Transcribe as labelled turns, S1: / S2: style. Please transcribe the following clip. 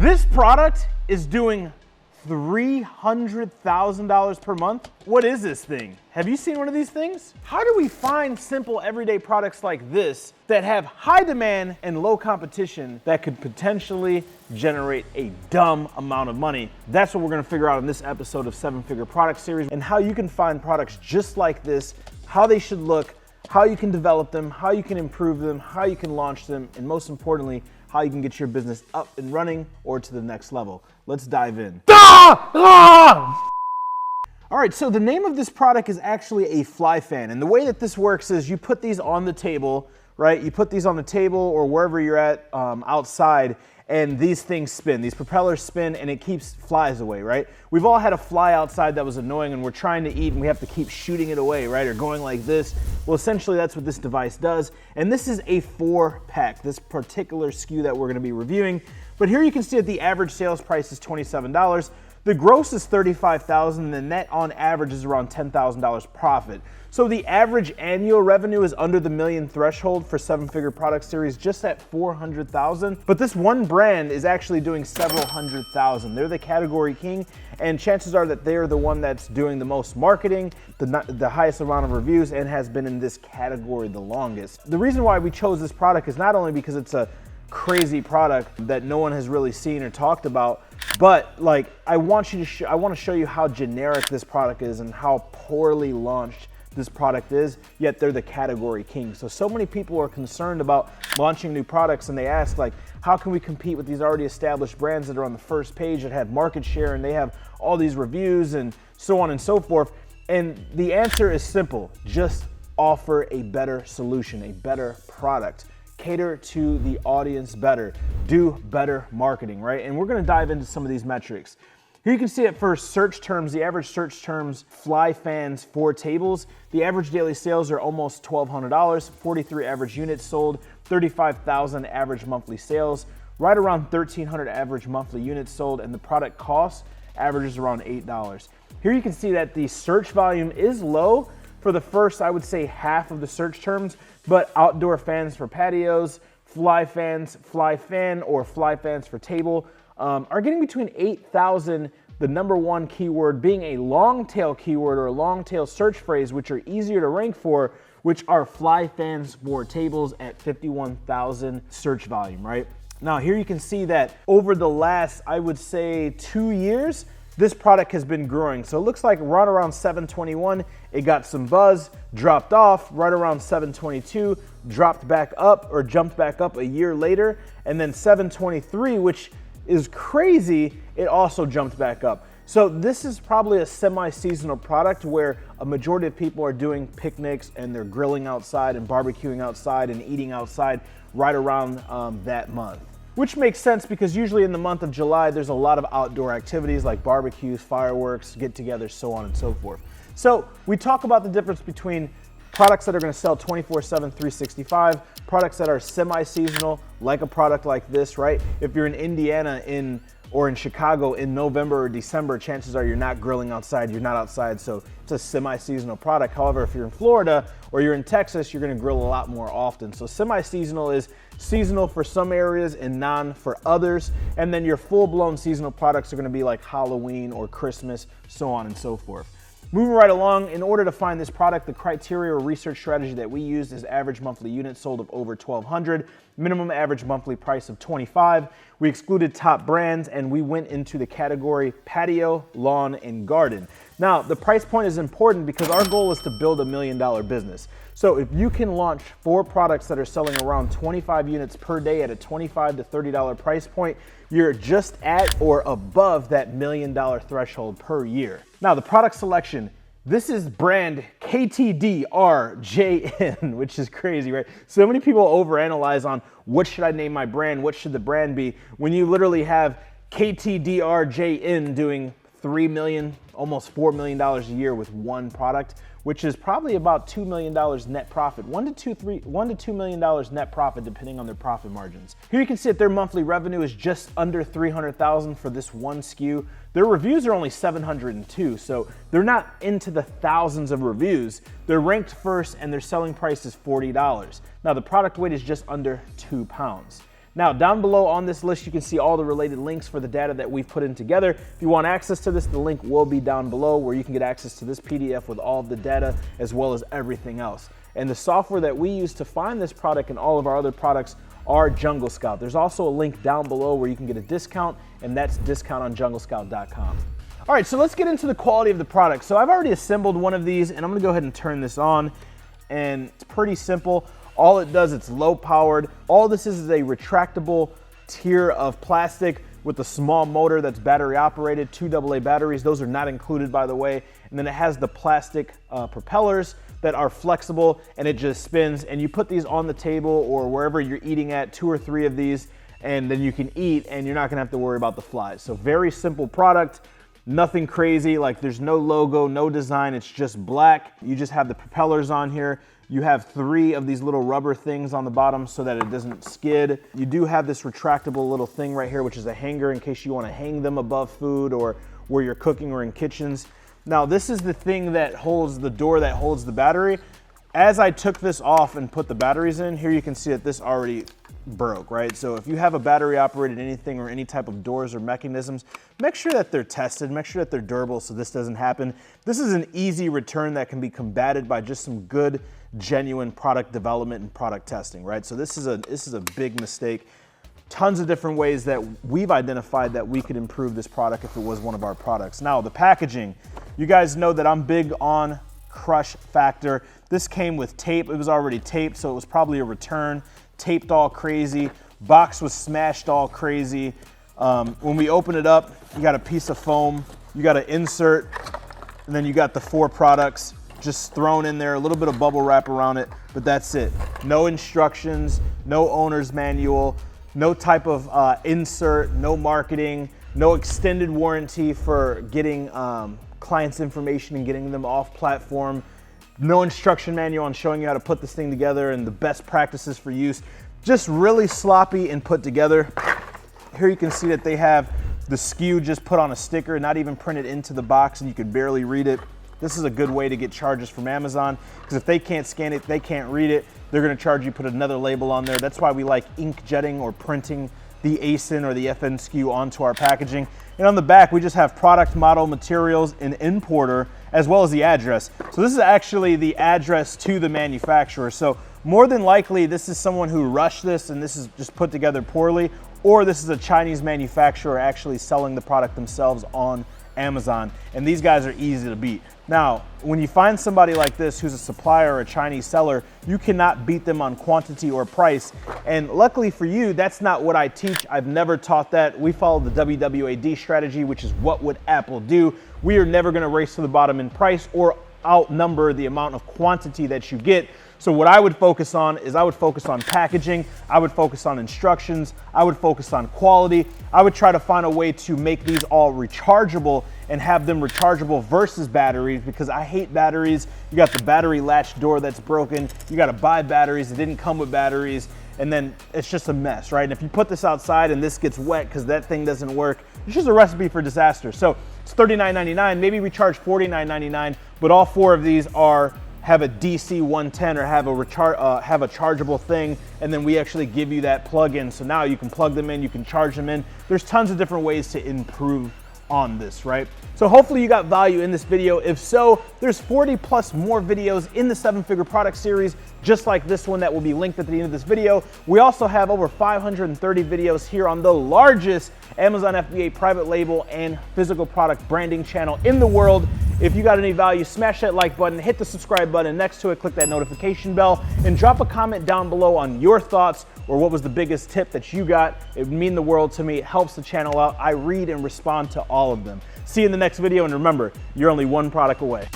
S1: This product is doing $300,000 per month. What is this thing? Have you seen one of these things? How do we find simple everyday products like this that have high demand and low competition that could potentially generate a dumb amount of money? That's what we're gonna figure out in this episode of 7-Figure Product Series, and how you can find products just like this, how they should look, how you can develop them, how you can improve them, how you can launch them, and most importantly, how you can get your business up and running or to the next level. Let's dive in. All right, so the name of this product is actually a fly fan. And the way that this works is you put these on the table, right? You put these on the table or wherever you're at outside, and these things spin. These propellers spin and it keeps flies away, right? We've all had a fly outside that was annoying and we're trying to eat and we have to keep shooting it away, right? Or going like this. Well, essentially that's what this device does. And this is a 4-pack, this particular SKU that we're gonna be reviewing. But here you can see that the average sales price is $27. The gross is $35,000, and the net on average is around $10,000 profit. So the average annual revenue is under the million threshold for 7-Figure Product Series, just at $400,000. But this one brand is actually doing several hundred thousand. They're the category king, and chances are that they're the one that's doing the most marketing, the highest amount of reviews, and has been in this category the longest. The reason why we chose this product is not only because it's a crazy product that no one has really seen or talked about, but like I want to show you how generic this product is and how poorly launched this product is, yet they're the category king. So many people are concerned about launching new products, and they ask, like, how can we compete with these already established brands that are on the first page that have market share and they have all these reviews and so on and so forth? And the answer is simple: just offer a better solution, a better product. Cater to the audience better, do better marketing, right? And we're gonna dive into some of these metrics. Here you can see at first search terms, the average search terms, fly fans for tables. The average daily sales are almost $1,200, 43 average units sold, 35,000 average monthly sales, right around 1,300 average monthly units sold, and the product cost averages around $8. Here you can see that the search volume is low for the first, I would say, half of the search terms, but outdoor fans for patios, fly fans, fly fan, or fly fans for table are getting between 8,000, the number one keyword being a long tail keyword or a long tail search phrase, which are easier to rank for, which are fly fans for tables at 51,000 search volume, right? Now here you can see that over the last, I would say, 2 years, this product has been growing. So it looks like right around 721, it got some buzz, dropped off, right around 722, dropped back up or jumped back up a year later, and then 723, which is crazy, it also jumped back up. So this is probably a semi-seasonal product where a majority of people are doing picnics and they're grilling outside and barbecuing outside and eating outside right around that month. Which makes sense because usually in the month of July, there's a lot of outdoor activities like barbecues, fireworks, get-togethers, so on and so forth. So we talk about the difference between products that are gonna sell 24/7, 365, products that are semi-seasonal, like a product like this, right? If you're in Indiana or in Chicago in November or December, chances are you're not grilling outside, you're not outside, so it's a semi-seasonal product. However, if you're in Florida or you're in Texas, you're gonna grill a lot more often. So semi-seasonal is seasonal for some areas and non for others. And then your full-blown seasonal products are gonna be like Halloween or Christmas, so on and so forth. Moving right along, in order to find this product, the criteria or research strategy that we used is average monthly units sold of over 1,200, minimum average monthly price of 25. We excluded top brands and we went into the category patio, lawn, and garden. Now, the price point is important because our goal is to build $1 million business. So if you can launch 4 products that are selling around 25 units per day at a $25 to $30 price point, you're just at or above that $1 million threshold per year. Now, the product selection, this is brand KTDRJN, which is crazy, right? So many people overanalyze on what should I name my brand, what should the brand be, when you literally have KTDRJN doing $3 million, almost $4 million a year with one product, which is probably about $2 million net profit, $1 to $2 million net profit, depending on their profit margins. Here you can see that their monthly revenue is just under $300,000 for this one SKU. Their reviews are only 702, so they're not into the thousands of reviews. They're ranked first and their selling price is $40. Now the product weight is just under 2 pounds. Now, down below on this list, you can see all the related links for the data that we've put in together. If you want access to this, the link will be down below where you can get access to this PDF with all of the data as well as everything else. And the software that we use to find this product and all of our other products are Jungle Scout. There's also a link down below where you can get a discount, and that's discount.junglescout.com. All right, so let's get into the quality of the product. So I've already assembled one of these, and I'm gonna go ahead and turn this on, and it's pretty simple. All it does, it's low powered. All this is a retractable tier of plastic with a small motor that's battery operated, 2 AA batteries. Those are not included, by the way. And then it has the plastic propellers that are flexible, and it just spins. And you put these on the table or wherever you're eating at, 2 or 3 of these, and then you can eat and you're not gonna have to worry about the flies. So very simple product, nothing crazy. Like there's no logo, no design, it's just black. You just have the propellers on here. You have 3 of these little rubber things on the bottom so that it doesn't skid. You do have this retractable little thing right here, which is a hanger in case you want to hang them above food or where you're cooking or in kitchens. Now, this is the thing that holds the door that holds the battery. As I took this off and put the batteries in, here you can see that this already broke, right? So if you have a battery operated anything or any type of doors or mechanisms, make sure that they're tested, make sure that they're durable so this doesn't happen. This is an easy return that can be combated by just some good, genuine product development and product testing, right? So this is a big mistake. Tons of different ways that we've identified that we could improve this product if it was one of our products. Now, the packaging. You guys know that I'm big on crush factor. This came with tape. It was already taped, so it was probably a return. Taped all crazy. Box was smashed all crazy. When we open it up, you got a piece of foam, you got an insert, and then you got the 4 products just thrown in there, a little bit of bubble wrap around it, but that's it. No instructions, no owner's manual, no type of insert, no marketing, no extended warranty for getting clients' information and getting them off platform, no instruction manual on showing you how to put this thing together and the best practices for use. Just really sloppy and put together. Here you can see that they have the SKU just put on a sticker, not even printed into the box, and you can barely read it. This is a good way to get charges from Amazon, because if they can't scan it, they can't read it, they're gonna charge you, put another label on there. That's why we like ink jetting or printing the ASIN or the FN SKU onto our packaging. And on the back, we just have product, model, materials, and importer, as well as the address. So this is actually the address to the manufacturer. So more than likely, this is someone who rushed this and this is just put together poorly, or this is a Chinese manufacturer actually selling the product themselves on Amazon, and these guys are easy to beat. Now, when you find somebody like this who's a supplier or a Chinese seller, you cannot beat them on quantity or price. And luckily for you, that's not what I teach. I've never taught that. We follow the WWAD strategy, which is what would Apple do. We are never gonna race to the bottom in price or outnumber the amount of quantity that you get. So what I would focus on is I would focus on packaging, I would focus on instructions, I would focus on quality. I would try to find a way to make these all rechargeable and have them rechargeable versus batteries, because I hate batteries. You got the battery latch door that's broken, you gotta buy batteries, it didn't come with batteries, and then it's just a mess, right? And if you put this outside and this gets wet because that thing doesn't work, it's just a recipe for disaster. So it's $39.99, maybe we charge $49.99, but all 4 of these have a DC 110 or have a chargeable thing, and then we actually give you that plug-in. So now you can plug them in, you can charge them in. There's tons of different ways to improve on this, right? So hopefully you got value in this video. If so, there's 40 plus more videos in the 7-figure product series, just like this one that will be linked at the end of this video. We also have over 530 videos here on the largest Amazon FBA private label and physical product branding channel in the world. If you got any value, smash that like button, hit the subscribe button next to it, click that notification bell, and drop a comment down below on your thoughts or what was the biggest tip that you got. It would mean the world to me. It helps the channel out. I read and respond to all of them. See you in the next video, and remember, you're only one product away.